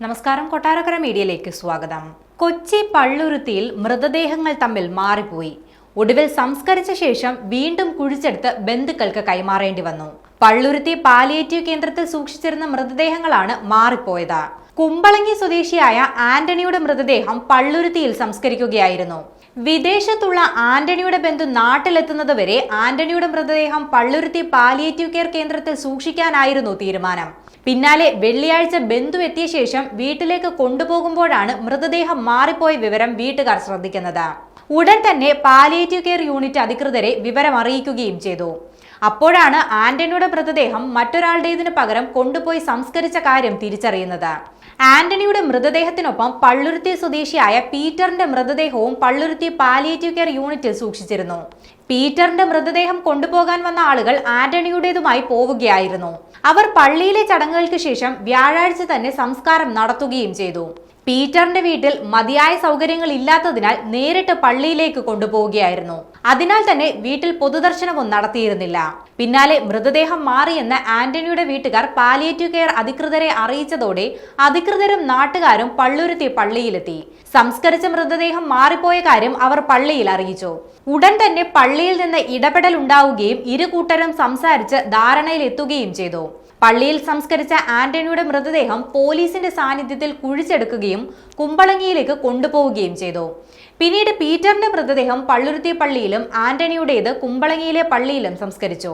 നമസ്കാരം, കൊട്ടാരക്കര മീഡിയയിലേക്ക് സ്വാഗതം. കൊച്ചി പള്ളുരുത്തിയിൽ മൃതദേഹങ്ങൾ തമ്മിൽ മാറിപ്പോയി. ഒടുവിൽ സംസ്കരിച്ച ശേഷം വീണ്ടും കുഴിച്ചെടുത്ത് ബന്ധുക്കൾക്ക് കൈമാറേണ്ടി വന്നു. പള്ളുരുത്തി പാലിയേറ്റീവ് കേന്ദ്രത്തിൽ സൂക്ഷിച്ചിരുന്ന മൃതദേഹങ്ങളാണ് മാറിപ്പോയത്. കുമ്പളങ്ങി സ്വദേശിയായ ആന്റണിയുടെ മൃതദേഹം പള്ളുരുത്തിയിൽ സംസ്കരിക്കുകയായിരുന്നു. വിദേശത്തുള്ള ആന്റണിയുടെ ബന്ധു നാട്ടിലെത്തുന്നത് വരെ ആന്റണിയുടെ മൃതദേഹം പള്ളുരുത്തി പാലിയേറ്റീവ് കെയർ കേന്ദ്രത്തിൽ സൂക്ഷിക്കാനായിരുന്നു തീരുമാനം. പിന്നാലെ വെള്ളിയാഴ്ച ബന്ധു എത്തിയ ശേഷം വീട്ടിലേക്ക് കൊണ്ടുപോകുമ്പോഴാണ് മൃതദേഹം മാറിപ്പോയ വിവരം വീട്ടുകാർ ശ്രദ്ധിക്കുന്നത്. ഉടൻ തന്നെ പാലിയേറ്റീവ് കെയർ യൂണിറ്റ് അധികൃതരെ വിവരം അറിയിക്കുകയും ചെയ്തു. അപ്പോഴാണ് ആന്റണിയുടെ മൃതദേഹം മറ്റൊരാളുടേതിനു പകരം കൊണ്ടുപോയി സംസ്കരിച്ച കാര്യം തിരിച്ചറിയുന്നത്. ആന്റണിയുടെ മൃതദേഹത്തിനൊപ്പം പള്ളുരുത്തി സ്വദേശിയായ പീറ്ററിന്റെ മൃതദേഹവും പള്ളുരുത്തി പാലിയേറ്റീവ് കെയർ യൂണിറ്റിൽ സൂക്ഷിച്ചിരുന്നു. പീറ്ററിന്റെ മൃതദേഹം കൊണ്ടുപോകാൻ വന്ന ആളുകൾ ആന്റണിയുടേതുമായി പോവുകയായിരുന്നു. അവർ പള്ളിയിലെ ചടങ്ങുകൾക്ക് ശേഷം വ്യാഴാഴ്ച തന്നെ സംസ്കാരം നടത്തുകയും ചെയ്തു. പീറ്ററിന്റെ വീട്ടിൽ മതിയായ സൗകര്യങ്ങൾ ഇല്ലാത്തതിനാൽ നേരിട്ട് പള്ളിയിലേക്ക് കൊണ്ടുപോവുകയായിരുന്നു. അതിനാൽ തന്നെ വീട്ടിൽ പൊതുദർശനവും നടത്തിയിരുന്നില്ല. പിന്നാലെ മൃതദേഹം മാറിയെന്ന് ആന്റണിയുടെ വീട്ടുകാർ പാലിയേറ്റീവ് കെയർ അധികൃതരെ അറിയിച്ചതോടെ അധികൃതരും നാട്ടുകാരും പള്ളുരുത്തി പള്ളിയിലെത്തി. സംസ്കരിച്ച മൃതദേഹം മാറിപ്പോയ കാര്യം അവർ പള്ളിയിൽ അറിയിച്ചു. ഉടൻ തന്നെ പള്ളിയിൽ നിന്ന് ഇടപെടൽ ഉണ്ടാവുകയും ഇരു കൂട്ടരും സംസാരിച്ച് ധാരണയിലെത്തുകയും ചെയ്തു. പള്ളിയിൽ സംസ്കരിച്ച ആന്റണിയുടെ മൃതദേഹം പോലീസിന്റെ സാന്നിധ്യത്തിൽ കുഴിച്ചെടുക്കുകയും കുമ്പളങ്ങിയിലേക്ക് കൊണ്ടുപോവുകയും ചെയ്തു. പിന്നീട് പീറ്ററിന്റെ മൃതദേഹം പള്ളുരുത്തി പള്ളിയിലും ആന്റണിയുടേത് കുമ്പളങ്ങിയിലെ പള്ളിയിലും സംസ്കരിച്ചു.